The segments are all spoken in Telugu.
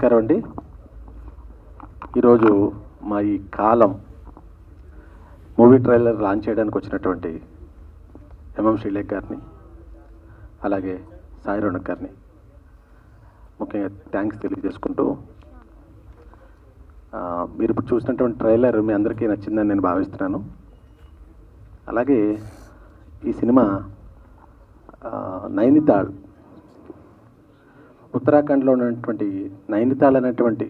నమస్కారం అండి. ఈరోజు మా ఈ కాలం మూవీ ట్రైలర్ లాంచ్ చేయడానికి వచ్చినటువంటి శ్రీలేఖ్ గారిని, అలాగే సాయి రౌనక్ గారిని ముఖ్యంగా థ్యాంక్స్ తెలియజేసుకుంటూ, మీరు ఇప్పుడు చూసినటువంటి ట్రైలర్ మీ అందరికీ నచ్చిందని నేను భావిస్తున్నాను. అలాగే ఈ సినిమా నైనితాల్, ఉత్తరాఖండ్లో ఉన్నటువంటి నైనితాల్ అనేటువంటి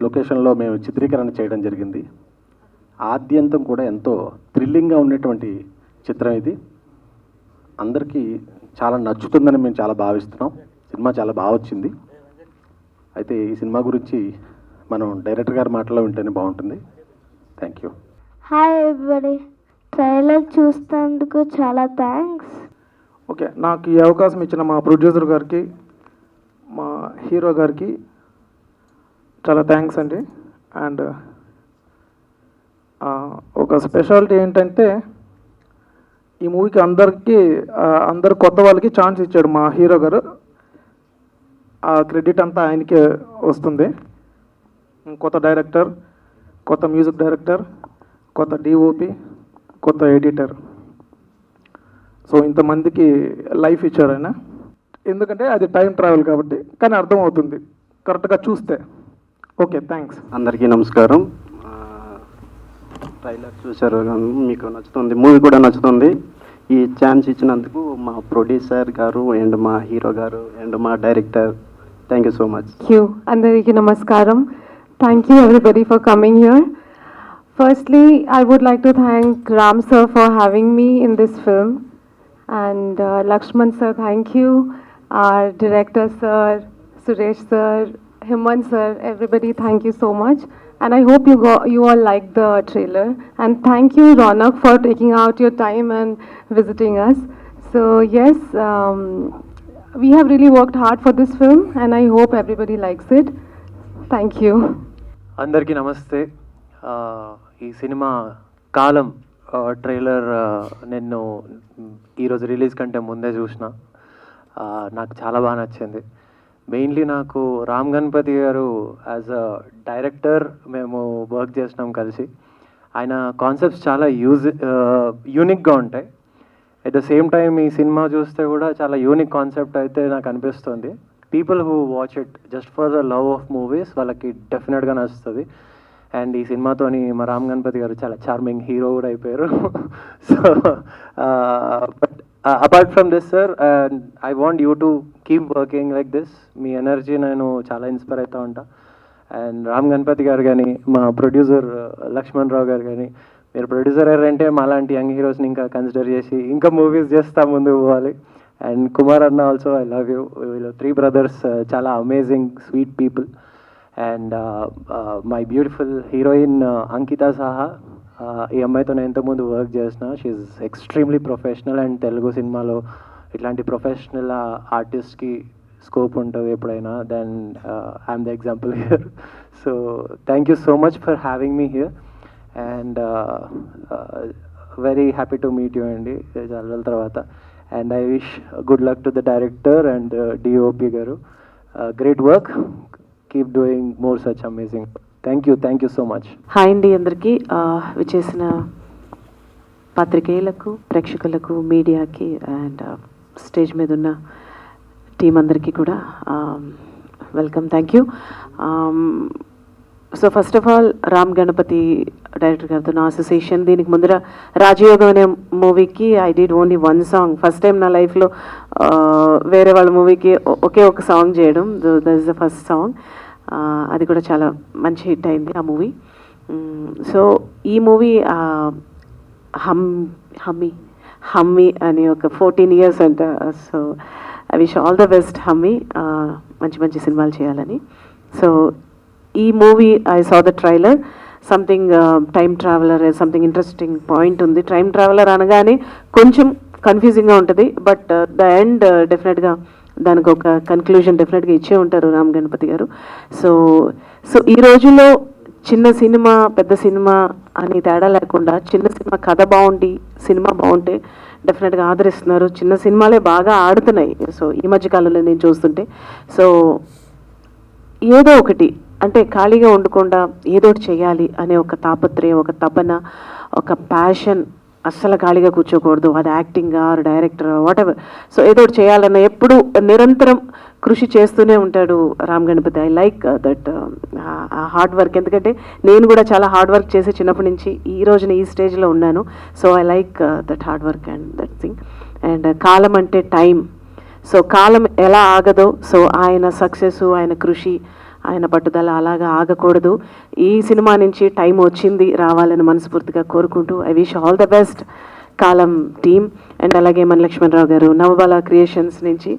లొకేషన్లో మేము చిత్రీకరణ చేయడం జరిగింది. ఆద్యంతం కూడా ఎంతో థ్రిల్లింగ్గా ఉన్నటువంటి చిత్రం ఇది. అందరికీ చాలా నచ్చుతుందని మేము చాలా భావిస్తున్నాం. సినిమా చాలా బాగా వచ్చింది. అయితే ఈ సినిమా గురించి మనం డైరెక్టర్ గారి మాటలో వింటేనే బాగుంటుంది. Thank you. Hi everybody, trailer చూసినందుకు చాలా థ్యాంక్స్. ఓకే, నాకు ఈ అవకాశం ఇచ్చిన మా ప్రొడ్యూసర్ గారికి, మా హీరో గారికి చాలా థ్యాంక్స్ అండి. అండ్ ఒక స్పెషాలిటీ ఏంటంటే ఈ మూవీకి అందరు కొత్త వాళ్ళకి ఛాన్స్ ఇచ్చాడు మా హీరో గారు. ఆ క్రెడిట్ అంతా ఆయనకే వస్తుంది. కొత్త డైరెక్టర్, కొత్త మ్యూజిక్ డైరెక్టర్, కొత్త డిఓపి, కొత్త ఎడిటర్, సో ఇంతమందికి లైఫ్ ఇచ్చారు ఆయన. ఎందుకంటే అది టైం ట్రావెల్ కాబట్టి, కానీ అర్థమవుతుంది కరెక్ట్గా చూస్తే. Okay, thanks. అందరికీ నమస్కారం. ట్రైలర్ చూశారు, మీకు నచ్చుతుంది, మూవీ కూడా నచ్చుతుంది. ఈ ఛాన్స్ ఇచ్చినందుకు మా ప్రొడ్యూసర్ గారు అండ్ మా హీరో గారు అండ్ మా director, thank you so much. అందరికీ నమస్కారం. Thank you everybody for coming here. Firstly, I would like to thank Ram sir for having me in this film, and Lakshman sir, thank you. Our director sir, Suresh sir, Hemant sir, everybody, thank you so much. And I hope you all liked the trailer. And thank you Ronak for taking out your time and visiting us. So yes, we have really worked hard for this film, and I hope everybody likes it. Thank you. అందరికీ నమస్తే. ఈ సినిమా కాలం ట్రైలర్ నేను ఈరోజు రిలీజ్ కంటే ముందే చూసిన. నాకు చాలా బాగా నచ్చింది. మెయిన్లీ నాకు రామ్ గణపతి గారు యాజ్ అ డైరెక్టర్ మేము వర్క్ చేసినాం కలిసి. ఆయన కాన్సెప్ట్స్ చాలా యూనిక్గా ఉంటాయి. ఎట్ ద సేమ్ టైం ఈ సినిమా చూస్తే కూడా చాలా యూనిక్ కాన్సెప్ట్ అయితే నాకు అనిపిస్తుంది. People who watch it just for the love of movies వాళ్ళకి డెఫినెట్గా నచ్చుతుంది. అండ్ ఈ సినిమాతోని మా రామ్ గణపతి గారు చాలా చార్మింగ్ హీరో కూడా అయిపోయారు. So but apart from this sir, I want you to keep working like this. Me energy నేను చాలా ఇన్స్పైర్ అవుతూ ఉంటా. అండ్ రామ్ గణపతి గారు కానీ, మా ప్రొడ్యూసర్ లక్ష్మణ్ రావు గారు కానీ, మీరు ప్రొడ్యూసర్ అంటే మా లాంటి యంగ్ హీరోస్ని ఇంకా కన్సిడర్ చేసి ఇంకా మూవీస్ చేస్తా ముందుకు పోవాలి. అండ్ కుమార్ అన్న ఆల్సో, ఐ లవ్ యూ. వీళ్ళు 3 brothers, చాలా amazing sweet people. And my beautiful heroine Ankita Saha, ఈ అమ్మాయితో నేను ఇంతకుముందు వర్క్ చేసిన. She extremely professional. And Telugu సినిమాలో ఇట్లాంటి ప్రొఫెషనల్ ఆర్టిస్ట్కి స్కోప్ ఉంటుంది ఎప్పుడైనా. Then I'm the example here. So thank you so much for having me here. And very happy to meet you అండి చాలా రోజుల తర్వాత. And I wish good luck to the director and DOP garu. Great work. Keep doing more such amazing. Thank you so much. Hi అండి అందరికీ. విచ్చేసిన పాత్రికేయులకు, ప్రేక్షకులకు, మీడియాకి అండ్ స్టేజ్ మీద ఉన్న టీం అందరికీ కూడా welcome. Thank you. So first of all Ram Ganapathi director గారితో నా అసోసియేషన్. దీనికి ముందర రాజయోగం అనే మూవీకి I did only 1 song. First time నా లైఫ్లో వేరే వాళ్ళ మూవీకి ఒకే ఒక సాంగ్ చేయడం. That is the first song. అది కూడా చాలా మంచి హిట్ అయింది ఆ మూవీ. సో ఈ మూవీ హమ్మీ అని ఒక 14 years అంట. So I wish all the best హమ్మీ, మంచి మంచి సినిమాలు చేయాలని. సో ఈ movie I saw the trailer. Something time traveller, something interesting point ఉంది. టైమ్ ట్రావెలర్ అనగానే కొంచెం కన్ఫ్యూజింగ్గా ఉంటుంది, బట్ ద ఎండ్ డెఫినెట్గా దానికి ఒక కన్క్లూజన్ డెఫినెట్గా ఇచ్చే ఉంటారు రామ్ గణపతి గారు. సో ఈ రోజుల్లో చిన్న సినిమా పెద్ద సినిమా అని తేడా లేకుండా చిన్న సినిమా కథ బాగుండి సినిమా బాగుంటే డెఫినెట్గా ఆదరిస్తున్నారు. చిన్న సినిమాలే బాగా ఆడుతున్నాయి. సో ఈ మధ్యకాలంలో నేను చూస్తుంటే. సో ఏదో ఒకటి అంటే ఖాళీగా ఉండకుండా ఏదో ఒకటి చేయాలి అనే ఒక తాపత్రయం, ఒక తపన, ఒక ప్యాషన్, అస్సలు ఖాళీగా కూర్చోకూడదు. అది acting or director whatever. So ఏదో ఒకటి చేయాలన్న ఎప్పుడు నిరంతరం కృషి చేస్తూనే ఉంటాడు Ram Ganapathi. I like that hard work. ఎందుకంటే నేను కూడా చాలా హార్డ్ వర్క్ చేసి చిన్నప్పటి నుంచి ఈ రోజున ఈ స్టేజ్లో ఉన్నాను. So I like that hard work and that thing. And కాలం అంటే టైం. సో కాలం ఎలా ఆగదో, సో ఆయన సక్సెస్, ఆయన కృషి, ఆయన పట్టుదల అలాగా ఆగకూడదు. ఈ సినిమా నుంచి టైం వచ్చింది, రావాలని మనస్ఫూర్తిగా కోరుకుంటూ I wish all the best column team. And అలాగే మన లక్ష్మణరావు గారు నవబాల క్రియేషన్స్ నుంచి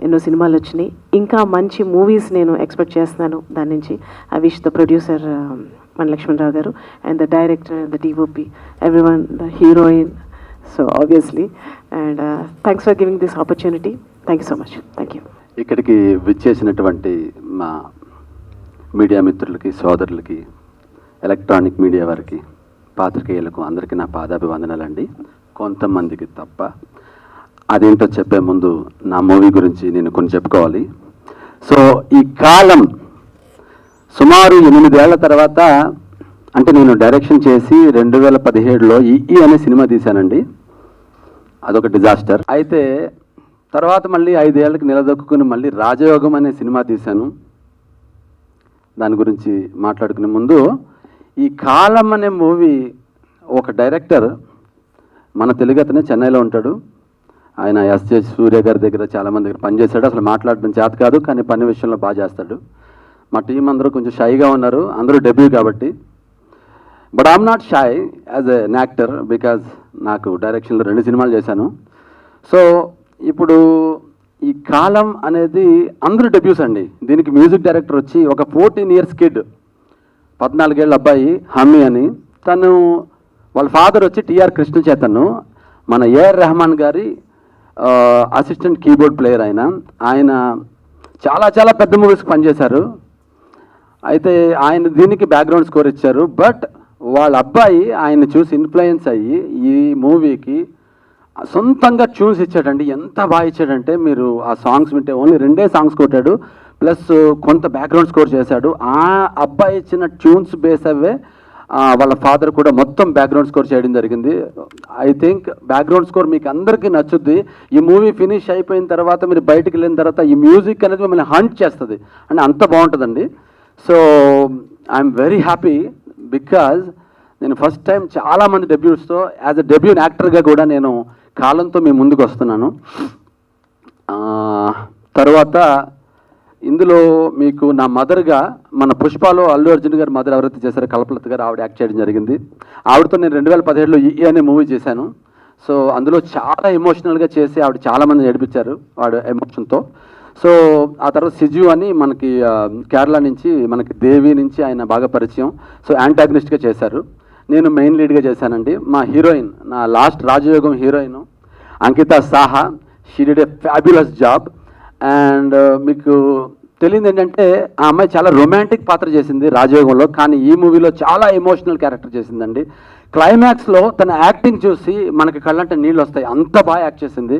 ఎన్నో సినిమాలు వచ్చినాయి, ఇంకా మంచి మూవీస్ నేను ఎక్స్పెక్ట్ చేస్తున్నాను దాని నుంచి. ఐ విష్ ద ప్రొడ్యూసర్ మన లక్ష్మణరావు గారు and the director and the DOP, everyone, the heroine, so obviously. And thanks for giving this opportunity. Thank you so much. Thank you. ఇక్కడికి విచ్చేసినటువంటి మా మీడియా మిత్రులకి, సోదరులకి, ఎలక్ట్రానిక్ మీడియా వారికి, పాత్రికేయులకు అందరికీ నా పాదాభివందనాలండి. కొంతమందికి తప్ప. అదేంటో చెప్పే ముందు నా మూవీ గురించి నేను కొన్ని చెప్పుకోవాలి. సో ఈ కాలం సుమారు 8 ఏళ్ల తర్వాత, అంటే నేను డైరెక్షన్ చేసి 2017లో ఈ అనే సినిమా తీశానండి. అదొక డిజాస్టర్. అయితే తర్వాత మళ్ళీ 5 ఏళ్ళకి నిలదొక్కుని మళ్ళీ రాజయోగం అనే సినిమా తీశాను. దాని గురించి మాట్లాడుకునే ముందు, ఈ కాలం అనే మూవీ ఒక డైరెక్టర్, మన తెలుగు అతనే, చెన్నైలో ఉంటాడు ఆయన. ఎస్జే సూర్య గారి దగ్గర చాలామంది దగ్గర పనిచేశాడు. అసలు మాట్లాడడం చేత కాదు, కానీ పని విషయంలో బాగా చేస్తాడు. మా టీం అందరూ కొంచెం షైగా ఉన్నారు, అందరూ డెబ్యూ కాబట్టి. But I'm not shy as an actor, because నాకు డైరెక్షన్లో 2 సినిమాలు చేశాను. సో ఇప్పుడు ఈ కాలం అనేది అందరూ డెబ్యూస్ అండి. దీనికి మ్యూజిక్ డైరెక్టర్ వచ్చి ఒక 14 ఇయర్స్ కిడ్, 14 ఏళ్ళ అబ్బాయి హమీ అని. తను వాళ్ళ ఫాదర్ వచ్చి టిఆర్ కృష్ణ చైతన్య, మన ఏఆర్ రెహమాన్ గారి అసిస్టెంట్ కీబోర్డ్ ప్లేయర్. ఆయన చాలా చాలా పెద్ద మూవీస్కి పనిచేశారు. అయితే ఆయన దీనికి బ్యాక్గ్రౌండ్ స్కోర్ ఇచ్చారు. బట్ వాళ్ళ అబ్బాయి ఆయన చూసి ఇన్ఫ్లుయెన్స్ అయ్యి ఈ మూవీకి సొంతంగా ట్యూన్స్ ఇచ్చాడండి. ఎంత బాగా ఇచ్చాడంటే, మీరు ఆ సాంగ్స్ వింటే ఓన్లీ 2 సాంగ్స్ కొట్టాడు, ప్లస్ కొంత బ్యాక్గ్రౌండ్ స్కోర్ చేశాడు. ఆ అబ్బాయి ఇచ్చిన ట్యూన్స్ బేస్ అవే వాళ్ళ ఫాదర్ కూడా మొత్తం బ్యాక్గ్రౌండ్ స్కోర్ చేయడం జరిగింది. ఐ థింక్ బ్యాక్గ్రౌండ్ స్కోర్ మీకు అందరికీ నచ్చుద్ది. ఈ మూవీ ఫినిష్ అయిపోయిన తర్వాత మీరు బయటకు వెళ్ళిన తర్వాత ఈ మ్యూజిక్ అనేది మిమ్మల్ని హంట్ చేస్తుంది, అంటే అంత బాగుంటుందండి. So I'm very happy, because నేను ఫస్ట్ టైం చాలామంది డెబ్యూట్స్తో, యాజ్ అ డెబ్యూ యాక్టర్గా కూడా నేను కాలంతో మీ ముందుకు వస్తున్నాను. తర్వాత ఇందులో మీకు నా మదర్గా, మన పుష్పలో అల్లు అర్జున్ గారు మదర్ ఎవరైతే చేశారో కల్పలత గారు, ఆవిడ యాక్ట్ చేయడం జరిగింది. ఆవిడతో నేను 2017లో ఈ అనే మూవీ చేశాను. సో అందులో చాలా ఎమోషనల్గా చేసి ఆవిడ చాలామంది నడిపించారు వాడు ఎమోషన్తో. సో ఆ తర్వాత సిజు అని మనకి కేరళ నుంచి, మనకి దేవి నుంచి ఆయన బాగా పరిచయం. సో యాంటాగనిస్ట్గా చేశారు. నేను మెయిన్ లీడ్గా చేశానండి. మా హీరోయిన్, నా లాస్ట్ రాజయోగం heroine Ankita Saha, she did a fabulous job. And మీకు తెలియదు ఏంటంటే, ఆ అమ్మాయి చాలా రొమాంటిక్ పాత్ర చేసింది రాజయోగంలో, కానీ ఈ మూవీలో చాలా ఎమోషనల్ క్యారెక్టర్ చేసిందండి. క్లైమాక్స్లో తన యాక్టింగ్ చూసి మనకి కళ్ళంటే నీళ్ళు వస్తాయి, అంత బాగా యాక్ట్ చేసింది.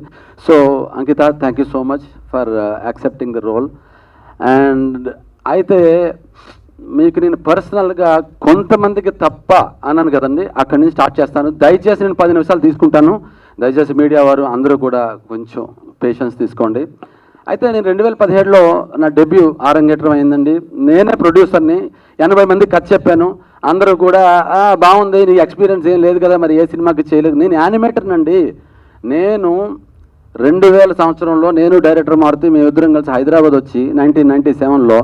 So Ankita, thank you so much for accepting the role. And అయితే మీకు నేను పర్సనల్గా కొంతమందికి తప్ప అన్నాను కదండి, అక్కడి నుంచి స్టార్ట్ చేస్తాను. దయచేసి నేను 10 నిమిషాలు తీసుకుంటాను. దయచేసి మీడియా వారు అందరూ కూడా కొంచెం పేషెన్స్ తీసుకోండి. అయితే నేను 2017లో నా డెబ్యూ ఆరంగేట్రం అయిందండి. నేనే ప్రొడ్యూసర్ని, 80 మందికి కథ చెప్పాను. అందరూ కూడా బాగుంది, నీ ఎక్స్పీరియన్స్ ఏం లేదు కదా, మరి ఏ సినిమాకి చేయలేదు. నేను యానిమేటర్నండి. నేను 2000 సంవత్సరంలో నేను డైరెక్టర్ మారుతూ మేమిద్దరం కలిసి హైదరాబాద్ వచ్చి 1997లో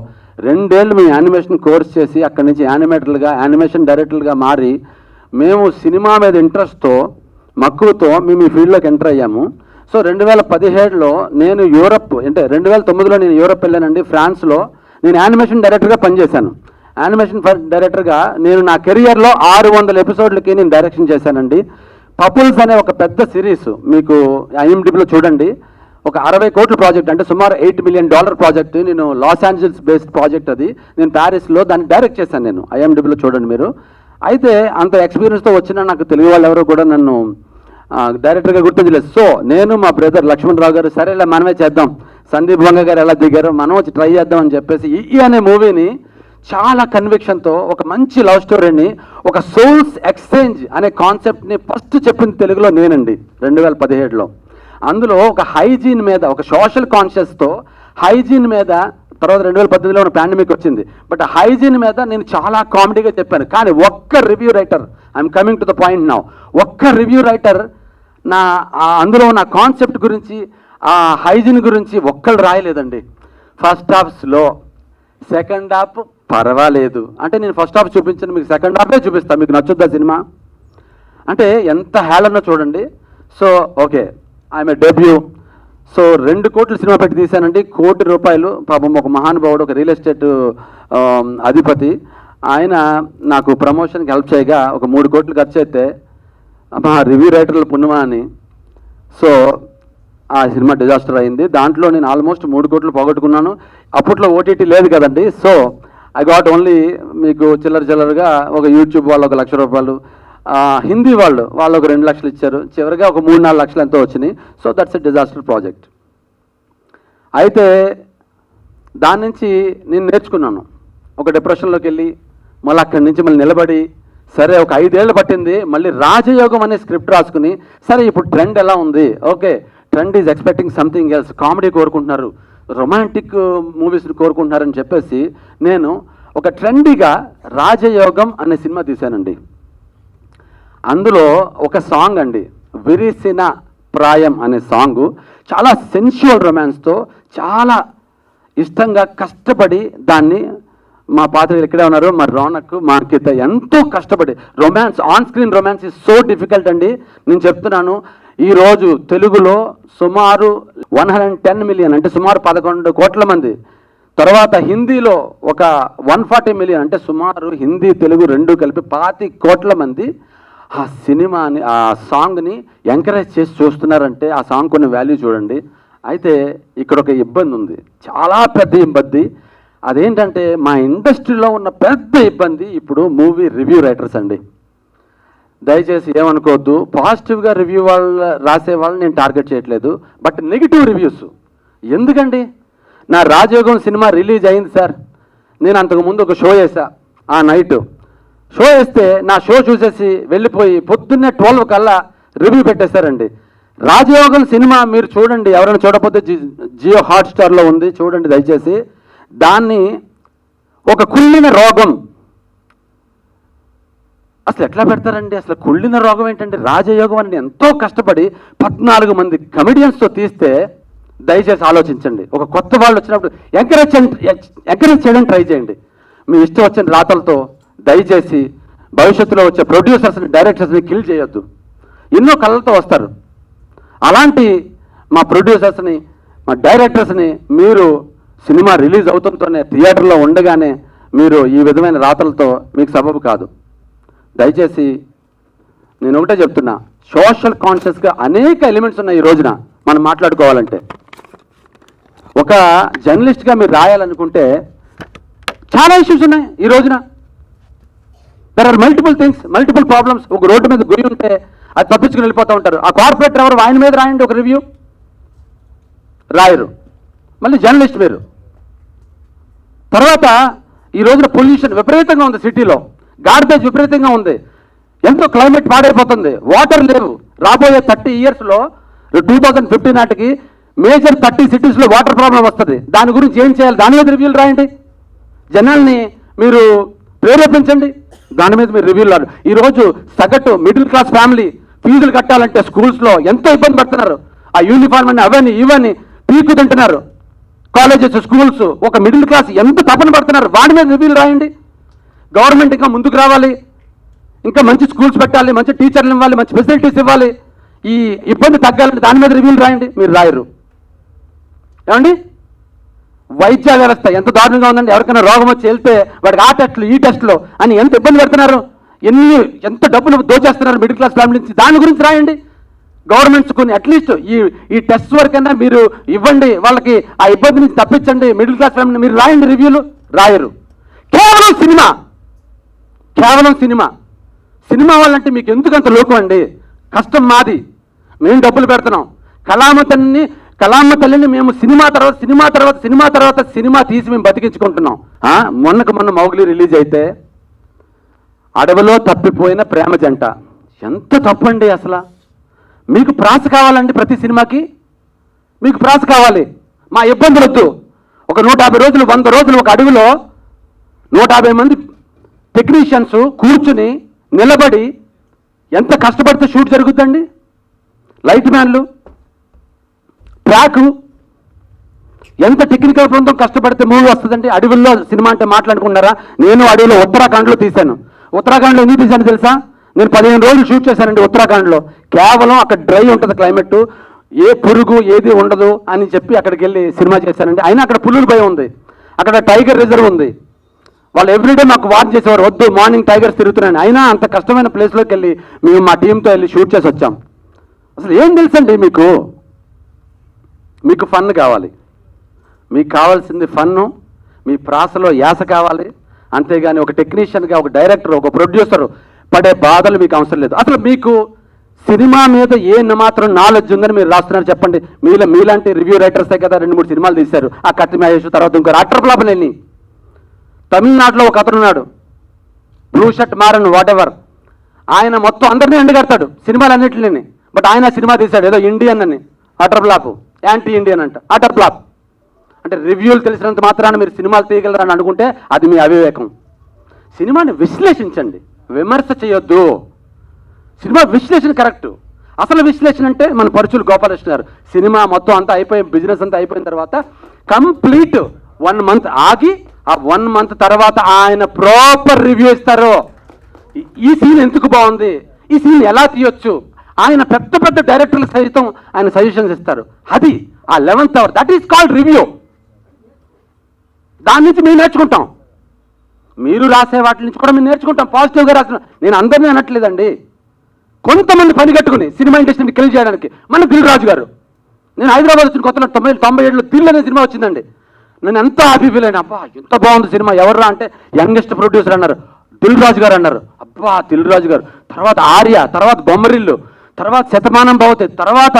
2 ఏళ్ళు మేము యానిమేషన్ కోర్స్ చేసి అక్కడి నుంచి యానిమేటర్లుగా, యానిమేషన్ డైరెక్టర్లుగా మారి మేము సినిమా మీద ఇంట్రెస్ట్తో, మక్కువతో మేము ఈ ఫీల్డ్లోకి ఎంటర్ అయ్యాము. సో 2017లో నేను యూరప్, అంటే 2009లో నేను యూరప్ వెళ్ళానండి. ఫ్రాన్స్లో నేను యానిమేషన్ డైరెక్టర్గా పనిచేశాను. యానిమేషన్ డైరెక్టర్గా నేను నా కెరియర్లో 600 ఎపిసోడ్లకి నేను డైరెక్షన్ చేశానండి. పపుల్స్ అనే ఒక పెద్ద సిరీస్ మీకు IMDbలో చూడండి. ఒక 60 కోట్ల ప్రాజెక్ట్, అంటే సుమారు $8 మిలియన్ ప్రాజెక్ట్. నేను లాస్ ఏంజల్స్ బేస్డ్ ప్రాజెక్ట్ అది. నేను ప్యారిస్లో దాన్ని డైరెక్ట్ చేశాను. నేను IMDbలో చూడండి మీరు. అయితే అంత ఎక్స్పీరియన్స్తో వచ్చిన నాకు తెలుగు వాళ్ళు ఎవరో కూడా నన్ను డైరెక్టర్గా గుర్తించలేదు. సో నేను, మా బ్రదర్ లక్ష్మణరావు గారు, సరేలే మనమే చేద్దాం, సందీప్ వంగ గారు ఎలా దిగారో మనం వచ్చి ట్రై చేద్దాం అని చెప్పేసి ఈ అనే మూవీని చాలా కన్విక్షన్తో ఒక మంచి లవ్ స్టోరీని, ఒక సోల్స్ ఎక్స్చేంజ్ అనే కాన్సెప్ట్ని ఫస్ట్ చెప్పింది తెలుగులో నేనండి 2017లో. అందులో ఒక హైజీన్ మీద, ఒక సోషల్ కాన్షియస్తో హైజీన్ మీద, తర్వాత 2018లో ఉన్న పాండమిక్ వచ్చింది, బట్ హైజీన్ మీద నేను చాలా కామెడీగా చెప్పాను. కానీ ఒక్క review writer, I'm coming to the point now, ఒక్క రివ్యూ రైటర్ అందులో నా కాన్సెప్ట్ గురించి, ఆ హైజీన్ గురించి ఒక్కళ్ళు రాయలేదండి. First half slow, second half పర్వాలేదు అంటే, నేను ఫస్ట్ హాఫ్ చూపించాను, మీకు సెకండ్ హాఫే చూపిస్తాను, మీకు నచ్చుద్దా సినిమా అంటే ఎంత హేళనో చూడండి. So okay, I'm a debut. So 2 కోట్ల సినిమా పెట్టి తీశానండి, ₹1 కోటి. పాపం ఒక మహానుభావుడు, ఒక రియల్ ఎస్టేట్ అధిపతి, ఆయన నాకు ప్రమోషన్కి హెల్ప్ చేయగా ఒక 3 కోట్లు ఖర్చు అయితే మా రివ్యూ రైటర్ల పుణ్యమా అని. సో ఆ సినిమా డిజాస్టర్ అయింది. దాంట్లో నేను ఆల్మోస్ట్ 3 కోట్లు పోగొట్టుకున్నాను. అప్పట్లో ఓటీటీ లేదు కదండి. సో ఐ గాట్ ఓన్లీ, మీకు చిల్లరగా ఒక యూట్యూబ్ వాళ్ళు ఒక ₹1,00,000, హిందీ వాళ్ళు ఒక 2 లక్షలు ఇచ్చారు, చివరిగా ఒక 3-4 లక్షలు ఎంతో వచ్చినాయి. So that's a disaster project. అయితే దాని నుంచి నేను నేర్చుకున్నాను. ఒక డిప్రెషన్లోకి వెళ్ళి మళ్ళీ అక్కడి నుంచి మళ్ళీ నిలబడి, సరే ఒక 5 ఏళ్ళు పట్టింది, మళ్ళీ రాజయోగం అనే స్క్రిప్ట్ రాసుకుని, సరే ఇప్పుడు ట్రెండ్ ఎలా ఉంది, okay trend is expecting something else, comedy కోరుకుంటున్నారు, రొమాంటిక్ మూవీస్ని కోరుకుంటున్నారని చెప్పేసి నేను ఒక ట్రెండీగా రాజయోగం అనే సినిమా తీశానండి. అందులో ఒక సాంగ్ అండి, విరిసిన ప్రాయం అనే సాంగు, చాలా సెన్షువల్ రొమాన్స్తో చాలా ఇష్టంగా కష్టపడి దాన్ని, మా పాత్రలు ఇక్కడే ఉన్నారు, మా రోనక్, మా అంకిత ఎంతో కష్టపడి, romance, on screen romance is so difficult అండి. నేను చెప్తున్నాను, ఈరోజు తెలుగులో సుమారు 110 మిలియన్ అంటే సుమారు 11 కోట్ల మంది, తర్వాత హిందీలో ఒక 140 మిలియన్ అంటే సుమారు హిందీ తెలుగు 2 కలిపి 25 కోట్ల మంది ఆ సినిమాని, ఆ సాంగ్ని ఎంకరేజ్ చేసి చూస్తున్నారంటే ఆ సాంగ్ కొన్ని వాల్యూ చూడండి. అయితే ఇక్కడ ఒక ఇబ్బంది ఉంది, చాలా పెద్ద ఇబ్బంది. అదేంటంటే మా ఇండస్ట్రీలో ఉన్న పెద్ద ఇబ్బంది ఇప్పుడు మూవీ రివ్యూ రైటర్స్ అండి. దయచేసి ఏమనుకోవద్దు, పాజిటివ్గా రివ్యూ వాళ్ళు రాసే వాళ్ళని నేను టార్గెట్ చేయట్లేదు, బట్ నెగిటివ్ రివ్యూస్ ఎందుకండి. నా రాజయోగం సినిమా రిలీజ్ అయింది సార్, నేను అంతకుముందు ఒక షో చేశా, ఆ నైట్ షో వేస్తే నా షో చూసేసి వెళ్ళిపోయి పొద్దున్నే 12 కల్లా రివ్యూ పెట్టేశారండి. రాజయోగం సినిమా మీరు చూడండి, ఎవరైనా చూడకపోతే జియో హాట్స్టార్లో ఉంది, చూడండి దయచేసి. దాన్ని ఒక కుళ్ళిన రోగం, అసలు ఎట్లా పెడతారండి, అసలు కుళ్ళిన రోగం ఏంటంటే రాజయోగం అని ఎంతో కష్టపడి 14 మంది కమెడియన్స్తో తీస్తే దయచేసి ఆలోచించండి. ఒక కొత్త వాళ్ళు వచ్చినప్పుడు ఎంకరేజ్ చేయడం ట్రై చేయండి. మీ ఇష్టం వచ్చిన రాతలతో దయచేసి భవిష్యత్తులో వచ్చే ప్రొడ్యూసర్స్ని, డైరెక్టర్స్ని కిల్ చేయొద్దు. ఎన్నో కళ్ళతో వస్తారు, అలాంటి మా ప్రొడ్యూసర్స్ని, మా డైరెక్టర్స్ని మీరు సినిమా రిలీజ్ అవుతుంటేనే థియేటర్లో ఉండగానే మీరు ఈ విధమైన రాతలతో మీకు సబబు కాదు. దయచేసి నేను ఒకటే చెప్తున్నా, సోషల్ కాన్షియస్గా అనేక ఎలిమెంట్స్ ఉన్నాయి ఈ రోజున మనం మాట్లాడుకోవాలంటే. ఒక జర్నలిస్ట్గా మీరు రాయాలనుకుంటే చాలా ఇష్యూస్ ఉన్నాయి ఈ రోజున. There are multiple things, multiple problems. ఒక రోడ్డు మీద గురి ఉంటే అది తప్పించుకుని వెళ్ళిపోతూ ఉంటారు. ఆ కార్పొరేటర్ ఎవరు, ఆయన మీద రాయండి ఒక రివ్యూ, రాయరు. మళ్ళీ జర్నలిస్ట్ మీరు. తర్వాత ఈ రోజున పొల్యూషన్ విపరీతంగా ఉంది సిటీలో, గార్బేజ్ విపరీతంగా ఉంది, ఎంతో క్లైమేట్ పాడైపోతుంది, వాటర్ లేవు. రాబోయే 30 ఇయర్స్లో 2050 నాటికి మేజర్ 30 సిటీస్లో వాటర్ ప్రాబ్లం వస్తుంది. దాని గురించి ఏం చేయాలి, దాని మీద రివ్యూలు రాయండి. జనాల్ని మీరు ప్రేరేపించండి, దాని మీద మీరు రివ్యూలు రాదు. ఈరోజు సగటు మిడిల్ క్లాస్ ఫ్యామిలీ ఫీజులు కట్టాలంటే స్కూల్స్లో ఎంతో ఇబ్బంది పడుతున్నారు. ఆ యూనిఫామ్ అని అవన్నీ ఇవన్నీ పీకు తింటున్నారు. కాలేజెస్, స్కూల్స్, ఒక మిడిల్ క్లాస్ ఎంత తపన పడుతున్నారు, వాడి మీద రివ్యూలు రాయండి. గవర్నమెంట్ ఇంకా ముందుకు రావాలి, ఇంకా మంచి స్కూల్స్ పెట్టాలి, మంచి టీచర్లు ఇవ్వాలి, మంచి ఫెసిలిటీస్ ఇవ్వాలి, ఈ ఇబ్బంది తగ్గాలంటే దాని మీద రివ్యూలు రాయండి. మీరు రాయరు. ఏమండి, వైద్య వ్యవస్థ ఎంత దారుణంగా ఉందండి. ఎవరికైనా రోగం వచ్చి వెళ్తే వాడికి ఆ టెస్టులు ఈ టెస్టులు అని ఎంత ఇబ్బంది పెడుతున్నారు, ఎంత డబ్బులు దోచేస్తున్నారు మిడిల్ క్లాస్ ఫ్యామిలీ నుంచి, దాని గురించి రాయండి. గవర్నమెంట్స్ కొన్ని అట్లీస్ట్ ఈ టెస్ట్ వరకైనా మీరు ఇవ్వండి, వాళ్ళకి ఆ ఇబ్బంది నుంచి తప్పించండి మిడిల్ క్లాస్ ఫ్యామిలీ. మీరు రాయండి రివ్యూలు, రాయరు. కేవలం సినిమా, కేవలం సినిమా. సినిమా వాళ్ళంటే మీకు ఎందుకంత లోకం అండి? కష్టం మాది, మేము డబ్బులు పెడుతున్నాం. కళామ్మ తల్లిని మేము సినిమా తర్వాత సినిమా తీసి మేము బతికించుకుంటున్నాం. మొన్న మౌగ్లీ రిలీజ్ అయితే అడవిలో తప్పిపోయిన ప్రేమ జంట, ఎంత తప్పండి అసలు. మీకు ప్రాస కావాలండి, ప్రతి సినిమాకి మీకు ప్రాస కావాలి. మా ఇబ్బందులు వద్దు. ఒక 150 రోజులు 100 రోజులు ఒక అడవిలో 150 మంది టెక్నీషియన్స్ కూర్చుని నిలబడి ఎంత కష్టపడితే షూట్ జరుగుతుందండి. లైట్ మ్యాన్లు, ట్రాకు, ఎంత టెక్నికల్ బృందం కష్టపడితే మూవీ వస్తుందండి. అడవుల్లో సినిమా అంటే మాట్లాడుకున్నారా? నేను అడవిలో ఉత్తరాఖండ్లో తీశాను. ఉత్తరాఖండ్లో ఎందుకు తీశాను తెలుసా? నేను 15 రోజులు షూట్ చేశానండి ఉత్తరాఖండ్లో. కేవలం అక్కడ డ్రై ఉంటుంది క్లైమేట్, ఏ పురుగు ఏది ఉండదు అని చెప్పి అక్కడికి వెళ్ళి సినిమా చేశానండి. అయినా అక్కడ పులుల భయం ఉంది, అక్కడ టైగర్ రిజర్వ్ ఉంది. వాళ్ళు ఎవ్రీడే మాకు వార్న్ చేసేవారు, వద్దు మార్నింగ్ టైగర్స్ తిరుగుతున్నాను. అయినా అంత కష్టమైన ప్లేస్లోకి వెళ్ళి మేము మా టీంతో వెళ్ళి షూట్ చేసి వచ్చాం. అసలు ఏం తెలుసండి మీకు? మీకు ఫన్ కావాలి, మీకు కావాల్సింది ఫన్ను, మీ ప్రాసలో యాస కావాలి. అంతేగాని ఒక టెక్నీషియన్గా, ఒక డైరెక్టర్, ఒక ప్రొడ్యూసర్ పడే బాధలు మీకు అవసరం లేదు. అసలు మీకు సినిమా మీద ఏ మాత్రం నాలెడ్జ్ ఉందని మీరు రాస్తున్నారు చెప్పండి. మీలాంటి రివ్యూ రైటర్సే కదా 2-3 సినిమాలు తీశారు. ఆ కత్తి మహేష్, తర్వాత ఇంకో అట్టర్ ఫ్లాప్ వెళ్ళి. తమిళనాడులో ఒక అతను ఉన్నాడు, blue shirt Maran whatever, ఆయన మొత్తం అందరినీ ఎండగడతాడు సినిమాలన్నింటినీ. బట్ ఆయన సినిమా తీశాడు ఏదో ఇండియన్ అని, అటర్ ఫ్లాప్, యాంటీ ఇండియన్ అంట, అటర్ ఫ్లాప్. అంటే రివ్యూలు తెలిసినంత మాత్రాన మీరు సినిమాలు తీయగలరని అనుకుంటే అది మీ అవివేకం. సినిమాని విశ్లేషించండి, విమర్శ చేయొద్దు. సినిమా విశ్లేషణ కరెక్ట్. అసలు విశ్లేషణ అంటే మన పరుచులు గోపాలకృష్ణ గారు సినిమా మొత్తం అంతా అయిపోయి, బిజినెస్ అంతా అయిపోయిన తర్వాత కంప్లీట్ 1 month ఆగి ఆ 1 month తర్వాత ఆయన ప్రాపర్ రివ్యూ ఇస్తారు. ఈ సీన్ ఎందుకు బాగుంది, ఈ సీన్ ఎలా తీయొచ్చు, ఆయన పెద్ద పెద్ద డైరెక్టర్లు సైతం ఆయన సజెషన్స్ ఇస్తారు. అది ఆ 11th hour, that is called review. దాని నుంచి మేము నేర్చుకుంటాం, మీరు రాసే వాటి నుంచి కూడా మేము నేర్చుకుంటాం. పాజిటివ్గా రాసిన, నేను అందరినీ అనట్లేదండి. కొంతమంది పని కట్టుకుని సినిమా ఇండస్ట్రీని కిల్ చేయడానికి, మన దిల్ రాజు గారు, నేను హైదరాబాద్ వచ్చిన కొత్తలో 97లో దిల్ అనే సినిమా వచ్చిందండి. నేను ఎంత హ్యాపీ ఫీల్ అయినా, అబ్బా ఎంత బాగుంది సినిమా, ఎవర్రా అంటే యంగెస్ట్ ప్రొడ్యూసర్ అన్నారు, దిల్ రాజు గారు అన్నారు. అబ్బా దిల్ రాజు గారు, తర్వాత ఆర్య, తర్వాత బొమ్మరిల్లు, తర్వాత శతమానం భవతి, తర్వాత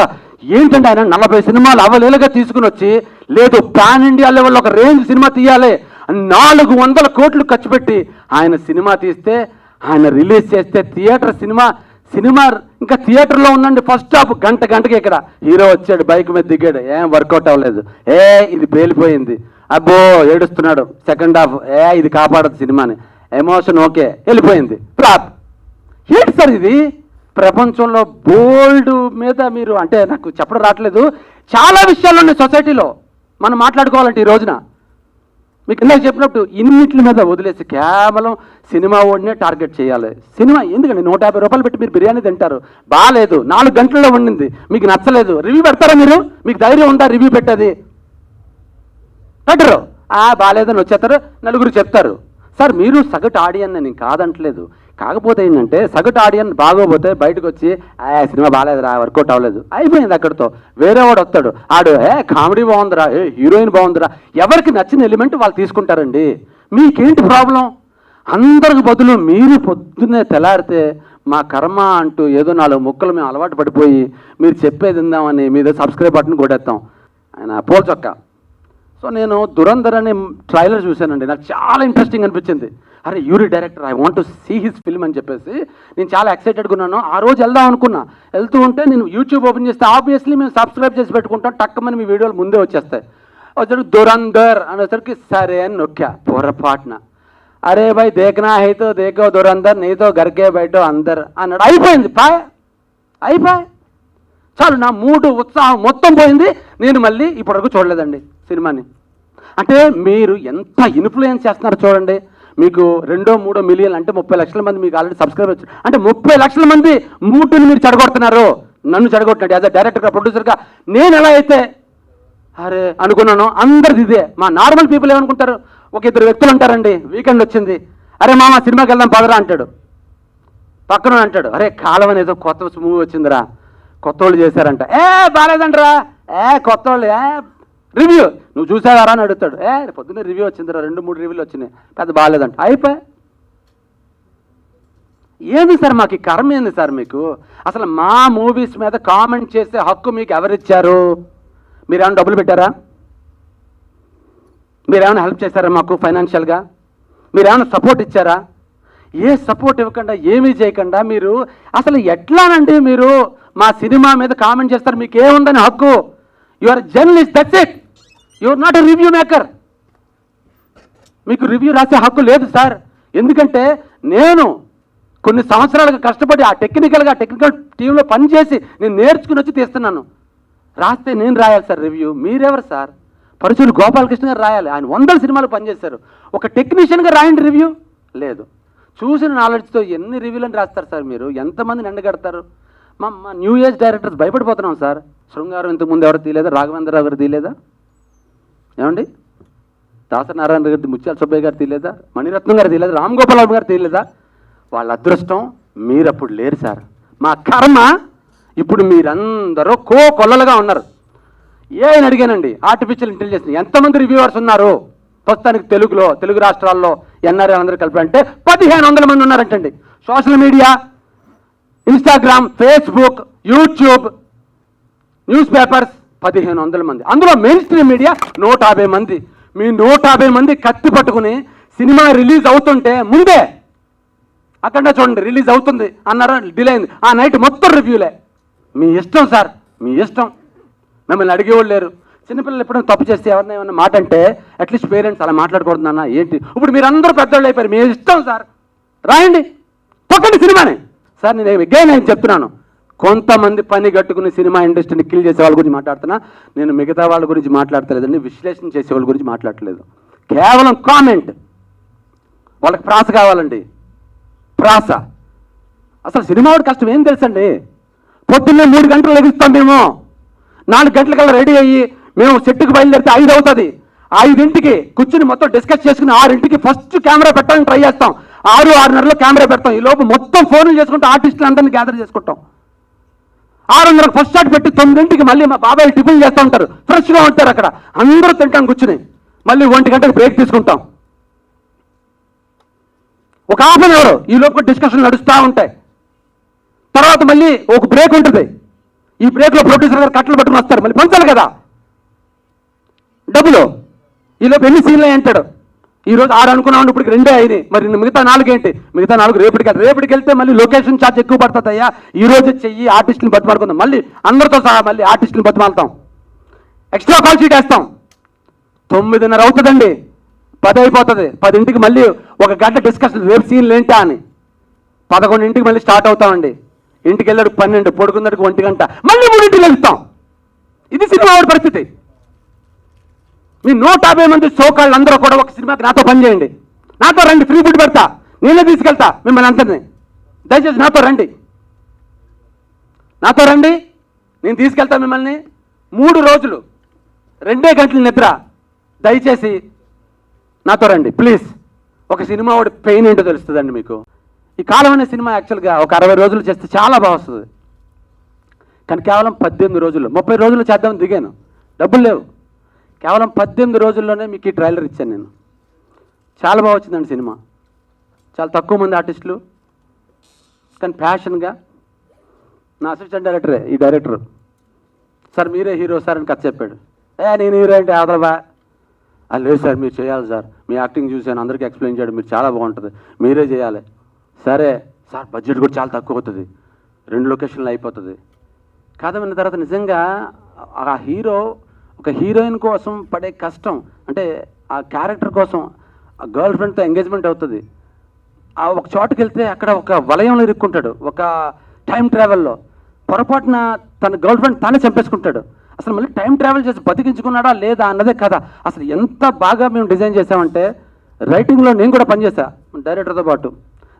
ఏంటంటే ఆయన 40 సినిమాలు అవలేలుగా తీసుకుని వచ్చి, లేదు పాన్ ఇండియా లెవెల్లో ఒక రేంజ్ సినిమా తీయాలి, 400 కోట్లు ఖర్చు పెట్టి ఆయన సినిమా తీస్తే, ఆయన రిలీజ్ చేస్తే థియేటర్ సినిమా ఇంకా థియేటర్లో ఉందండి. ఫస్ట్ హాఫ్ గంటకి ఇక్కడ హీరో వచ్చాడు, బైక్ మీద దిగాడు, ఏం వర్కౌట్ అవ్వలేదు, ఇది పేలిపోయింది, అబ్బో ఏడుస్తున్నాడు. సెకండ్ హాఫ్ ఇది కాపాడదు సినిమాని, ఎమోషన్ ఓకే, వెళ్ళిపోయింది, ఫ్లాప్. ఏంటి సార్ ఇది? ప్రపంచంలో బోల్డ్ మీద మీరు అంటే నాకు చెప్పడం రావట్లేదు, చాలా విషయాలు ఉన్నాయి సొసైటీలో మనం మాట్లాడుకోవాలంటే. ఈ రోజున మీకు ఇందాక చెప్పినట్టు ఇన్నిట్ల మీద వదిలేసి కేవలం సినిమా ఓడినే టార్గెట్ చేయాలి. సినిమా ఎందుకండి 150 రూపాయలు పెట్టి మీరు బిర్యానీ తింటారు, బాగాలేదు, 4 గంటల్లో వండింది, మీకు నచ్చలేదు, రివ్యూ పెడతారా మీరు? మీకు ధైర్యం ఉందా రివ్యూ పెట్టేది? పెట్టరు. బాగాలేదని వచ్చేస్తారు, నలుగురు చెప్తారు. సార్ మీరు సగటు ఆడియన్ నేను కాదంటలేదు, కాకపోతే ఏంటంటే సగటు ఆడియన్ బాగోపోతే బయటకు వచ్చి సినిమా బాగాలేదురా, వర్కౌట్ అవ్వలేదు, అయిపోయింది అక్కడితో. వేరే వాడు వస్తాడు, ఆడు కామెడీ బాగుందిరా, హీరోయిన్ బాగుందిరా, ఎవరికి నచ్చిన ఎలిమెంట్ వాళ్ళు తీసుకుంటారండి. మీకేంటి ప్రాబ్లం? అందరికి బదులు మీరు పొద్దున్నే తెల్లారితే మా కర్మ అంటూ ఏదో 4 ముక్కలు మేము అలవాటు పడిపోయి మీరు చెప్పేది విందామని మీద సబ్స్క్రైబ్ బటన్ కొట్టేస్తాం. ఆయన పోల్చొక్క. సో నేను దురంధర్ అనే ట్రైలర్ చూశానండి, నాకు చాలా ఇంట్రెస్టింగ్ అనిపించింది. అరే Uri director, I want to see his film అని చెప్పేసి నేను చాలా ఎక్సైటెడ్గా ఉన్నాను. ఆ రోజు వెళ్దాం అనుకున్నా, వెళ్తూ ఉంటే నేను యూట్యూబ్ ఓపెన్ చేస్తే ఆబ్వియస్లీ మేము సబ్స్క్రైబ్ చేసి పెట్టుకుంటాం, టక్కమని మీ వీడియోలు ముందే వచ్చేస్తాయి. వచ్చేసరికి దురంధర్ అనేసరికి సరే అని నొక్కా పొరపాటున. అరే భాయ్ దేఖనా హైతో దేఖో దురంధర్, నీతో గరికే బయటో అందరు అన్నాడు. అయిపోయింది, అయిపోయి చాలు. నా మూడు ఉత్సాహం మొత్తం పోయింది. నేను మళ్ళీ ఇప్పటివరకు చూడలేదండి సినిమాని. అంటే మీరు ఎంత ఇన్ఫ్లుయెన్స్ చేస్తున్నారు చూడండి. మీకు 2-3 మిలియన్ అంటే 30 లక్షల మంది మీకు ఆల్రెడీ సబ్స్క్రైబ్ వచ్చారు. అంటే 30 లక్షల మంది మూటుని మీరు చెడగొడుతున్నారు, నన్ను చెడగొట్టినట్టు. యాజ్ అ డైరెక్టర్గా, ప్రొడ్యూసర్గా నేను ఎలా అయితే అరే అనుకున్నాను, అందరిది ఇదే. మా నార్మల్ పీపుల్ ఏమనుకుంటారు, ఒక 2 వ్యక్తులు ఉంటారండి, వీకెండ్ వచ్చింది, అరే మామ సినిమాకి వెళ్దాం పదరా అంటాడు. పక్కన అంటాడు, అరే కాలం అనేదో కొత్త మూవీ వచ్చిందిరా, కొత్త వాళ్ళు చేశారంట, బాగాలేదంటరా, కొత్త వాళ్ళు, రివ్యూ నువ్వు చూసావారా అని అడుగుతాడు. పొద్దున్నే రివ్యూ వచ్చిందిరా, 2-3 రివ్యూలు వచ్చినాయి, పెద్ద బాగాలేదంట, అయిపోయి. ఏంది సార్ మాకు ఈ కర్మ ఏంది సార్ మీకు? అసలు మా మూవీస్ మీద కామెంట్ చేసే హక్కు మీకు ఎవరిచ్చారు? మీరేమైనా డబ్బులు పెట్టారా? మీరేమైనా హెల్ప్ చేశారా మాకు ఫైనాన్షియల్గా? మీరేమైనా సపోర్ట్ ఇచ్చారా? ఏ సపోర్ట్ ఇవ్వకుండా, ఏమీ చేయకుండా మీరు అసలు ఎట్లానండి మీరు మా సినిమా మీద కామెంట్ చేస్తారు? మీకు ఏముందని హక్కు? You are journalist, that's it. You are not a review maker. మీకు రివ్యూ రాసే హక్కు లేదు సార్. ఎందుకంటే నేను కొన్ని సంవత్సరాలుగా కష్టపడి ఆ టెక్నికల్ టీంలో పనిచేసి నేను నేర్చుకుని వచ్చి తీస్తున్నాను. రాస్తే నేను రాయాలి సార్ రివ్యూ. మీరెవరు సార్? పరుచూరు గోపాలకృష్ణ గారు రాయాలి. ఆయన 100 సినిమాలు పనిచేశారు. ఒక టెక్నీషియన్గా రాయండి రివ్యూ. లేదు. చూసిన నాలెడ్జ్తో ఎన్ని రివ్యూలను రాస్తారు సార్ మీరు? ఎంతమందిని ఎండగడతారు? మా న్యూ ఏజ్ డైరెక్టర్స్ భయపడిపోతున్నాం సార్. శృంగారం ఇంతకుముందు ఎవరు తీయలేదా? రాఘవేంద్రరావు గారు తీయలేదా? ఏమండి? దాసనారాయణ గారి, ముత్యాల సుబ్బయ్య గారు తీయలేదా? మణిరత్నం గారు తీయలేదా? రామ్ గోపాల్ గారు తీయలేదా? వాళ్ళ అదృష్టం మీరప్పుడు లేరు సార్. మా కర్మ ఇప్పుడు మీరందరూ కొల్లలుగా ఉన్నారు. ఏం అడిగానండి, ఆర్టిఫిషియల్ ఇంటెలిజెన్స్ ఎంతమంది రివ్యూవర్స్ ఉన్నారు ప్రస్తుతానికి తెలుగు రాష్ట్రాల్లో ఎన్ఆర్ఐ అందరూ కలిపి అంటే 1500 మంది ఉన్నారంటండి. Social media, Instagram, Facebook, YouTube, news papers 1500 మంది. అందులో మెయిన్ స్ట్రీమ్ మీడియా 150 మంది. మీ 150 మంది కత్తి పట్టుకుని సినిమా రిలీజ్ అవుతుంటే ముందే అక్కడ చూడండి రిలీజ్ అవుతుంది అన్నారా, డిలే అయింది, ఆ నైట్ మొత్తం రివ్యూలే. మీ ఇష్టం సార్, మీ ఇష్టం. మిమ్మల్ని అడిగేవాళ్ళు లేరు. చిన్నపిల్లలు ఎప్పుడైనా తప్పు చేస్తే ఎవరైనా ఏమన్నా మాట అంటే అట్లీస్ట్ పేరెంట్స్ అలా మాట్లాడకూడదన్నా ఏంటి? ఇప్పుడు మీరు అందరూ పెద్దవాళ్ళు అయిపోయారు. మీ ఇష్టం సార్, రాయండి, తొక్కండి సినిమాని. సార్ నేను ఎగైన్ నేను చెప్తున్నాను, కొంతమంది పని కట్టుకుని సినిమా ఇండస్ట్రీని కిల్ చేసే వాళ్ళ గురించి మాట్లాడుతున్నా. నేను మిగతా వాళ్ళ గురించి మాట్లాడతలేదండి, విశ్లేషణ చేసే వాళ్ళ గురించి మాట్లాడలేదు. కేవలం కామెంట్. వాళ్ళకి ప్రాస కావాలండి, ప్రాస. అసలు సినిమా వాడి కష్టం ఏం తెలుసండి? పొద్దున్నే 3 గంటలు లెగిస్తాం మేము, 4 గంటలకల్లా రెడీ అయ్యి మేము సెట్కి బయలుదేరితే 5 అవుతుంది. 5ంటికి కూర్చుని మొత్తం డిస్కస్ చేసుకుని 6ంటికి ఫస్ట్ కెమెరా పెట్టాలని ట్రై చేస్తాం. 6-6:30 కెమెరా పెడతాం. ఈ లోపు మొత్తం ఫోన్లు చేసుకుంటాం, ఆర్టిస్టులు అందరినీ గ్యాదర్ చేసుకుంటాం. 6:30 ఫస్ట్ షాట్ పెట్టి 9ంటికి మళ్ళీ మా బాబాయ్ టిఫిన్ చేస్తూ ఉంటారు, ఫ్రెష్గా ఉంటారు అక్కడ. అందరూ తింటాం కూర్చుని. మళ్ళీ 1 గంటకు బ్రేక్ తీసుకుంటాం. ఒక హాఫ్ అన్ అవర్ ఈ లోపు డిస్కషన్ నడుస్తూ ఉంటాయి. తర్వాత మళ్ళీ ఒక బ్రేక్ ఉంటుంది. ఈ బ్రేక్లో ప్రొడ్యూసర్ గారు కట్టలు పట్టుకుని వస్తారు, మళ్ళీ పంచాలి కదా డబ్బులు. ఈలోపు ఎన్ని సీన్లు అంటాడు. ఈరోజు 6 అనుకున్నాం, ఇప్పుడు 2 అయినాయి. మరి మిగతా 4 ఏంటి? మిగతా 4 రేపటికి వెళ్తే మళ్ళీ లొకేషన్ ఛార్జ్ ఎక్కువ పడుతుంది అయ్యా. ఈ రోజు చెయ్యి, ఆర్టిస్టుని బతిమాడుకుందాం. మళ్ళీ అందరితో సహా మళ్ళీ ఆర్టిస్టుని బతిమాలుతాం, ఎక్స్ట్రా కాల్ షీట్ వేస్తాం. 9:30 అవుతుందండి, 10 అయిపోతుంది. 10ంటికి మళ్ళీ 1 గంట డిస్కషన్, రేపు సీన్లు ఏంటా అని. 11ంటికి మళ్ళీ స్టార్ట్ అవుతామండి. ఇంటికి వెళ్ళాడు 12, పడుకున్నట్టుకు 1 గంట, మళ్ళీ 3ంటికి వెళ్తాం. ఇది సినిమా వాడి పరిస్థితి. మీ 150 మంది సోకాళ్ళు అందరూ కూడా ఒక సినిమాకి నాతో పని చేయండి. నాతో రండి, ఫ్రీ ఫుడ్ పెడతా, నేనే తీసుకెళ్తా మిమ్మల్ని అందరినీ. దయచేసి నాతో రండి, నేను తీసుకెళ్తా మిమ్మల్ని. 3 రోజులు 2 గంటల నిద్ర. దయచేసి నాతో రండి ప్లీజ్. ఒక సినిమా వాడి పెయిన్ ఏంటో తెలుస్తుందండి మీకు. ఈ కాలం అనే సినిమా యాక్చువల్గా ఒక 60 రోజులు చేస్తే చాలా బాగా వస్తుంది. కానీ కేవలం 18 రోజులు, 30 రోజులు చేద్దామని దిగాను, డబ్బులు లేవు. కేవలం 18 రోజుల్లోనే మీకు ఈ ట్రైలర్ ఇచ్చాను నేను. చాలా బాగా వచ్చిందండి సినిమా. చాలా తక్కువ మంది ఆర్టిస్టులు, కానీ ప్యాషన్గా. నా అసిస్టెంట్ డైరెక్టరే ఈ డైరెక్టర్. సార్ మీరే హీరో సార్ అని కథ చెప్పాడు. నేను హీరో అంటే ఆదరబా. అది లేదు సార్, మీరు చేయాలి సార్, మీ యాక్టింగ్ చూశాను, అందరికీ ఎక్స్ప్లెయిన్ చేయడం, మీరు చాలా బాగుంటుంది, మీరే చేయాలి. సరే సార్, బడ్జెట్ కూడా చాలా తక్కువ అవుతుంది, 2 లొకేషన్లు అయిపోతుంది. కథ విన్న తర్వాత నిజంగా ఆ హీరో ఒక హీరోయిన్ కోసం పడే కష్టం, అంటే ఆ క్యారెక్టర్ కోసం ఆ గర్ల్ ఫ్రెండ్తో ఎంగేజ్మెంట్ అవుతుంది. ఆ ఒక చోటుకి వెళ్తే అక్కడ ఒక వలయంలో ఇరుక్కుంటాడు, ఒక టైం ట్రావెల్లో. పొరపాటున తన గర్ల్ ఫ్రెండ్ తానే చంపేసుకుంటాడు. అసలు మళ్ళీ టైం ట్రావెల్ చేసి బతికించుకున్నాడా లేదా అన్నదే కథ. అసలు ఎంత బాగా మేము డిజైన్ చేసామంటే, రైటింగ్లో నేను కూడా పనిచేశాను డైరెక్టర్తో పాటు.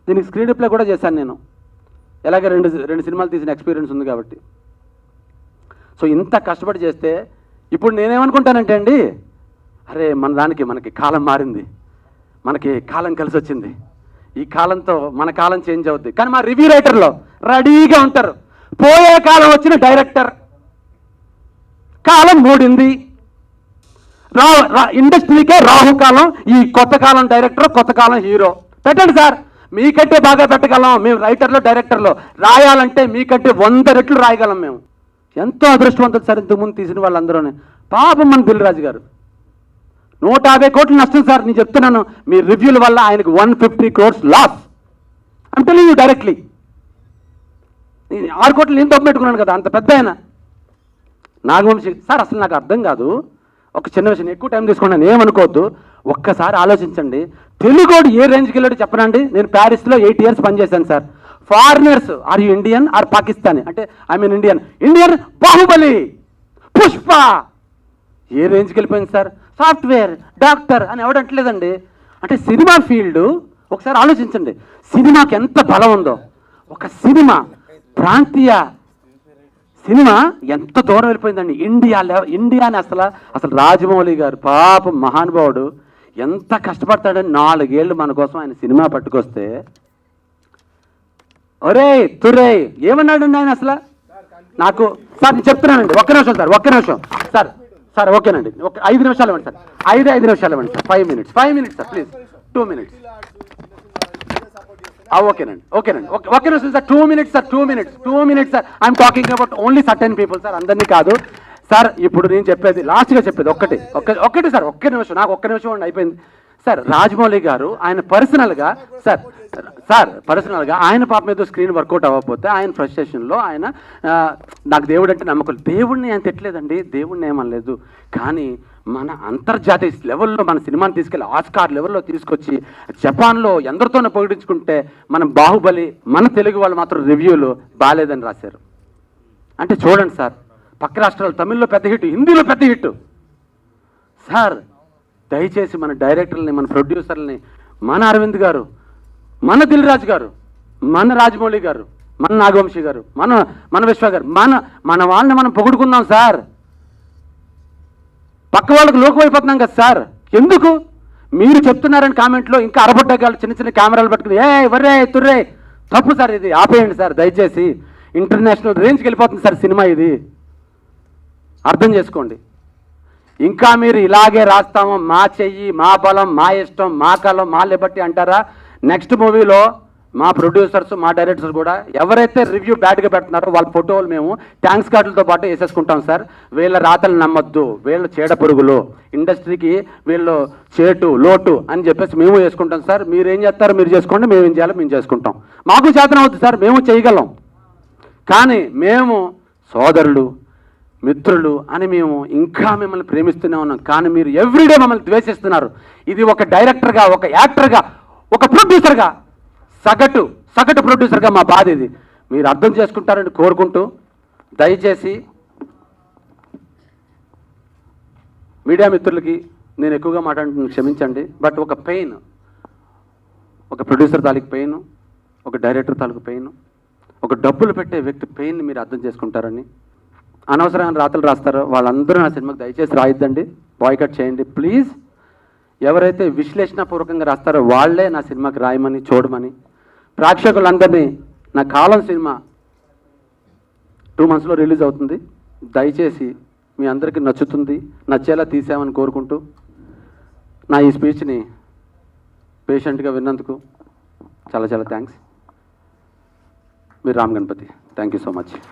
దీనికి స్క్రీన్ ప్లే కూడా చేశాను నేను, ఎలాగే 2 సినిమాలు తీసిన ఎక్స్పీరియన్స్ ఉంది కాబట్టి. సో ఇంత కష్టపడి చేస్తే ఇప్పుడు నేనేమనుకుంటానంటే అండి, అరే మనకి కాలం మారింది, మనకి కాలం కలిసి వచ్చింది, ఈ కాలంతో మన కాలం చేంజ్ అవుద్ది. కానీ మా రివ్యూ రైటర్లో రెడీగా ఉంటారు. పోయే కాలం వచ్చిన డైరెక్టర్, కాలం మూడింది, ఇండస్ట్రీకే రాహుకాలం. ఈ కొత్త కాలం డైరెక్టర్, కొత్త కాలం హీరో పెట్టండి సార్. మీకంటే బాగా పెట్టగలం మేము, రైటర్లో డైరెక్టర్లో. రాయాలంటే మీకంటే 100 రెట్లు రాయగలం మేము. ఎంతో అదృష్టవంతులు సార్ ఇంతకుముందు తీసిన వాళ్ళందరూనే. పాపం మన దిల్రాజు గారు 150 కోట్లు నష్టం సార్. నేను చెప్తున్నాను, మీ రివ్యూల వల్ల ఆయనకు 150 crores loss. I'm telling you directly. 6 కోట్లు నేను తప్పు పెట్టుకున్నాను కదా, అంత పెద్ద ఆయన నాగవంశీ సార్. అసలు నాకు అర్థం కాదు, ఒక చిన్న విషయం, ఎక్కువ టైం తీసుకున్నాను, ఏమనుకోవద్దు. ఒక్కసారి ఆలోచించండి, తెలుగోడు ఏ రేంజ్కి వెళ్ళాడు చెప్పనండి. నేను ప్యారిస్లో 8 years పనిచేశాను sir. Foreigners, are you Indian or Pakistani అంటే I mean Indian Baahubali, Pushpa ఏ రేంజ్కి వెళ్ళిపోయింది సార్. సాఫ్ట్వేర్, డాక్టర్ అని ఎవడంటలేదండి. అంటే సినిమా ఫీల్డ్ ఒకసారి ఆలోచించండి, సినిమాకి ఎంత బలం ఉందో. ఒక సినిమా ప్రాంతీయ సినిమా ఎంత దూరం వెళ్ళిపోయిందండి. ఇండియాని అసలు రాజమౌళి గారు పాపం మహానుభావుడు ఎంత కష్టపడతాడని 4 ఏళ్ళు మన కోసం ఆయన సినిమా పట్టుకొస్తే, ఒరే తురే ఏమన్నాడండి ఆయన అసలు. నాకు సార్ నేను చెప్తున్నానండి, ఒక్క నిమిషం సార్, ఒక్క నిమిషం సార్. సార్ ఓకేనండి, ఒక 5 నిమిషాలు ఇవ్వండి సార్, 5 నిమిషాలు ఇవ్వండి sir. 5 minutes sir please, 2 minutes. ఓకేనండి ఒక్క నిమిషం sir, 2 minutes sir, 2 minutes sir. I'm talking about only certain people sir, అందరినీ కాదు సార్. ఇప్పుడు నేను చెప్పేది లాస్ట్గా చెప్పేది ఒక్కటి సార్, ఒక్క నిమిషం, నాకు ఒక్క నిమిషం అయిపోయింది సార్. రాజమౌళి గారు ఆయన పర్సనల్గా ఆయన పాప మీద స్క్రీన్ వర్కౌట్ అవ్వకపోతే ఆయన ఫ్రస్ట్రేషన్లో ఆయన నాకు దేవుడు అంటే నమ్మకం, దేవుడిని ఆయన తిట్టలేదండి, దేవుడిని ఏమనలేదు. కానీ మన అంతర్జాతీయ లెవెల్లో మన సినిమాని తీసుకెళ్ళి ఆస్కార్ లెవెల్లో తీసుకొచ్చి జపాన్లో ఎందరితోనే పొగిడించుకుంటే మన బాహుబలి, మన తెలుగు వాళ్ళు మాత్రం రివ్యూలు బాగాలేదని రాశారు. అంటే చూడండి సార్, పక్క రాష్ట్రాలు తమిళ్లో పెద్ద హిట్, హిందీలో పెద్ద హిట్ సార్. దయచేసి మన డైరెక్టర్లని, మన ప్రొడ్యూసర్లని, మన అరవింద్ గారు, మన దిల్రాజు గారు, మన రాజమౌళి గారు, మన నాగవంశీ గారు, మన విశ్వ గారు, మన వాళ్ళని మనం పొగుడుకుందాం సార్. పక్క వాళ్ళకు లోకమైపోతున్నాం కదా సార్. ఎందుకు మీరు చెప్తున్నారని కామెంట్లో ఇంకా అరబడ్డగాళ్ళు చిన్న కెమెరాలు పట్టుకుని వర్రే తుర్రే, తప్పు సార్, ఇది ఆపేయండి సార్ దయచేసి. ఇంటర్నేషనల్ రేంజ్కి వెళ్ళిపోతుంది సార్ సినిమా, ఇది అర్థం చేసుకోండి. ఇంకా మీరు ఇలాగే రాస్తాము, మా చెయ్యి, మా బలం, మా ఇష్టం, మా కలం, మా లిబర్టీ అంటారా? నెక్స్ట్ మూవీలో మా ప్రొడ్యూసర్స్, మా డైరెక్టర్స్ కూడా ఎవరైతే రివ్యూ బ్యాడ్గా పెడుతున్నారో వాళ్ళ ఫోటోలు మేము ట్యాంక్స్ కార్డులతో పాటు వేసేసుకుంటాం సార్. వీళ్ళ రాతలు నమ్మొద్దు, వీళ్ళు చీడ పురుగులు, ఇండస్ట్రీకి వీళ్ళు చేటు లోటు అని చెప్పేసి మేము వేసుకుంటాం సార్. మీరు ఏం చేస్తారో మీరు చేసుకోండి, మేము ఏం చేయాలో మేము చేసుకుంటాం. మాకు చేతనం అవుతుంది సార్, మేము చేయగలం. కానీ మేము సోదరులు, మిత్రులు అని మేము ఇంకా మిమ్మల్ని ప్రేమిస్తూనే ఉన్నాం. కానీ మీరు ఎవ్రీడే మమ్మల్ని ద్వేషిస్తున్నారు. ఇది ఒక డైరెక్టర్గా, ఒక యాక్టర్గా, ఒక ప్రొడ్యూసర్గా, సగటు ప్రొడ్యూసర్గా మా బాధ ఇది. మీరు అర్థం చేసుకుంటారని కోరుకుంటూ, దయచేసి మీడియా మిత్రులకి నేను ఎక్కువగా మాట్లాడుతున్నాను, క్షమించండి. బట్ ఒక పెయిన్, ఒక ప్రొడ్యూసర్ తాలూకు పెయిన్, ఒక డైరెక్టర్ తాలూకు పెయిన్, ఒక డబ్బులు పెట్టే వ్యక్తి పెయిన్ని మీరు అర్థం చేసుకుంటారని. అనవసరమైన రాతలు రాస్తారో వాళ్ళందరూ నా సినిమాకి దయచేసి రాయిద్దండి, బాయ్కట్ చేయండి ప్లీజ్. ఎవరైతే విశ్లేషణపూర్వకంగా రాస్తారో వాళ్ళే నా సినిమాకి రాయమని, చూడమని. ప్రేక్షకులందరినీ, నా కాలం సినిమా 2 monthsలో రిలీజ్ అవుతుంది, దయచేసి మీ అందరికీ నచ్చుతుంది, నచ్చేలా తీసామని కోరుకుంటూ నా ఈ స్పీచ్ని పేషెంట్గా విన్నందుకు చాలా థ్యాంక్స్. మీరు Ram Ganapathi, thank you so much.